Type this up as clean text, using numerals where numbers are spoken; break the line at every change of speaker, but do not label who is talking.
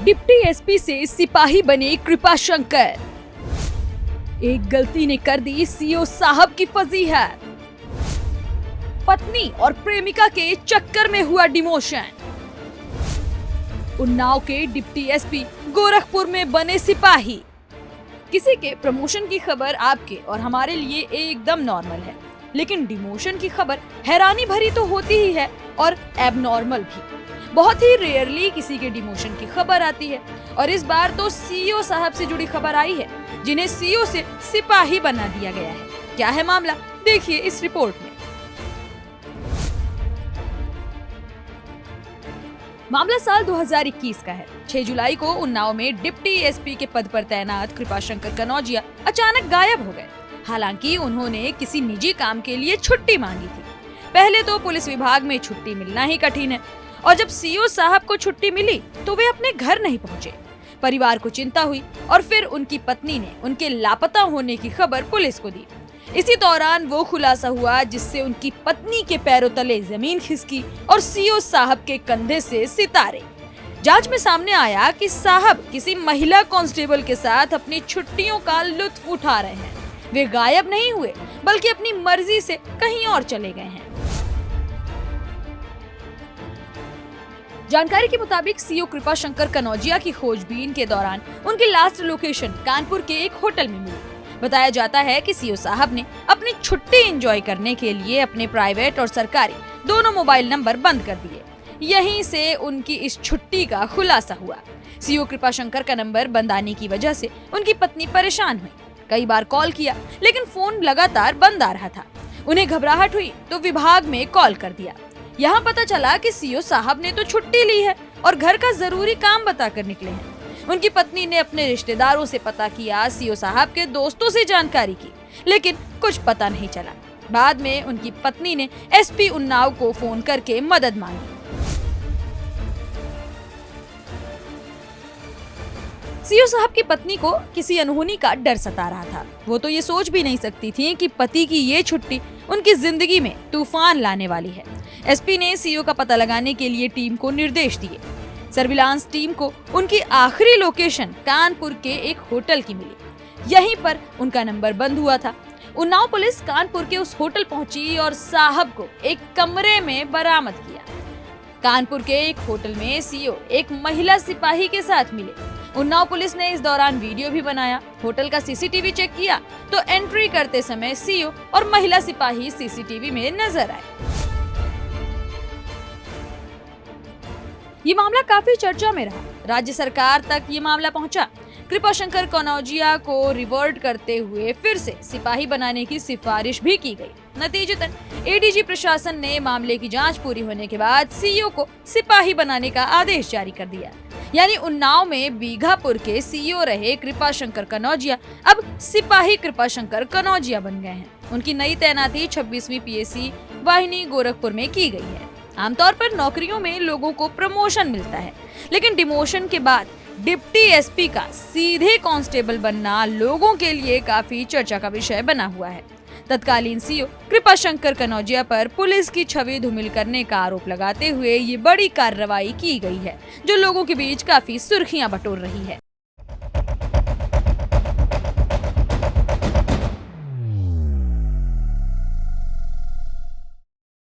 Deputy SP से सिपाही बने कृपाशंकर। एक गलती ने कर दी सीओ साहब की फजीहत। पत्नी और प्रेमिका के चक्कर में हुआ डिमोशन। उन्नाव के डिप्टी एसपी गोरखपुर में बने सिपाही। किसी के प्रमोशन की खबर आपके और हमारे लिए एकदम नॉर्मल है, लेकिन डिमोशन की खबर हैरानी भरी तो होती ही है और एबनॉर्मल भी। बहुत ही रेयरली किसी के डिमोशन की खबर आती है और इस बार तो सीईओ साहब से जुड़ी खबर आई है, जिन्हें सीईओ से सिपाही बना दिया गया है। क्या है मामला, देखिए इस रिपोर्ट में। मामला साल 2021 का है। 6 जुलाई को उन्नाव में डिप्टी एसपी के पद पर तैनात कृपाशंकर कनौजिया अचानक गायब हो गए। हालांकि उन्होंने किसी निजी काम के लिए छुट्टी मांगी थी। पहले तो पुलिस विभाग में छुट्टी मिलना ही कठिन है और जब सीईओ साहब को छुट्टी मिली तो वे अपने घर नहीं पहुंचे। परिवार को चिंता हुई और फिर उनकी पत्नी ने उनके लापता होने की खबर पुलिस को दी। इसी दौरान वो खुलासा हुआ जिससे उनकी पत्नी के पैरों तले जमीन खिसकी और सीईओ साहब के कंधे से सितारे। जांच में सामने आया कि साहब किसी महिला कांस्टेबल के साथ अपनी छुट्टियों का लुत्फ उठा रहे हैं। वे गायब नहीं हुए बल्कि अपनी मर्जी से कहीं और चले गए हैं। जानकारी के मुताबिक सीईओ कृपाशंकर कनौजिया की खोजबीन के दौरान उनकी लास्ट लोकेशन कानपुर के एक होटल में मिली। बताया जाता है कि सीईओ साहब ने अपनी छुट्टी एंजॉय करने के लिए अपने प्राइवेट और सरकारी दोनों मोबाइल नंबर बंद कर दिए। यहीं से उनकी इस छुट्टी का खुलासा हुआ। सीईओ कृपाशंकर का नंबर बंद आने की वजह से उनकी पत्नी परेशान हुई। कई बार कॉल किया लेकिन फोन लगातार बंद आ रहा था। उन्हें घबराहट हुई तो विभाग में कॉल कर दिया। यहाँ पता चला कि सीईओ साहब ने तो छुट्टी ली है और घर का जरूरी काम बताकर निकले हैं। उनकी पत्नी ने अपने रिश्तेदारों से पता किया, सीईओ साहब के दोस्तों से जानकारी की, लेकिन कुछ पता नहीं चला। बाद में उनकी पत्नी ने एसपी उन्नाव को फोन करके मदद मांगी। सीईओ साहब की पत्नी को किसी अनहोनी का डर सता रहा था। वो तो ये सोच भी नहीं सकती थी कि पति की ये छुट्टी उनकी जिंदगी में तूफान लाने वाली है। एसपी ने सीईओ का पता लगाने के लिए टीम को निर्देश दिए। सर्विलांस टीम को उनकी आखिरी लोकेशन कानपुर के एक होटल की मिली। यहीं पर उनका नंबर बंद हुआ था। उन्नाव पुलिस कानपुर के उस होटल पहुंची और साहब को एक कमरे में बरामद किया। कानपुर के एक होटल में सीईओ एक महिला सिपाही के साथ मिले। उन्नाव पुलिस ने इस दौरान वीडियो भी बनाया। होटल का सीसीटीवी चेक किया तो एंट्री करते समय सीईओ और महिला सिपाही सीसीटीवी में नजर आए। ये मामला काफी चर्चा में रहा। राज्य सरकार तक ये मामला पहुंचा। कृपाशंकर कनौजिया को रिवर्ट करते हुए फिर से सिपाही बनाने की सिफारिश भी की गई। नतीजतन एडीजी प्रशासन ने मामले की जांच पूरी होने के बाद सीईओ को सिपाही बनाने का आदेश जारी कर दिया। यानी उन्नाव में बीघापुर के सीईओ रहे कृपाशंकर कनौजिया अब सिपाही कृपाशंकर कनौजिया बन गए हैं। उनकी नई तैनाती 26वीं पीएसी वाहिनी गोरखपुर में की गई है। आमतौर पर नौकरियों में लोगों को प्रमोशन मिलता है, लेकिन डिमोशन के बाद डिप्टी एसपी का सीधे कांस्टेबल बनना लोगों के लिए काफी चर्चा का विषय बना हुआ है। तत्कालीन सीईओ कृपाशंकर कनौजिया पर पुलिस की छवि धूमिल करने का आरोप लगाते हुए ये बड़ी कार्रवाई की गई है, जो लोगों के बीच काफी सुर्खियां बटोर रही है।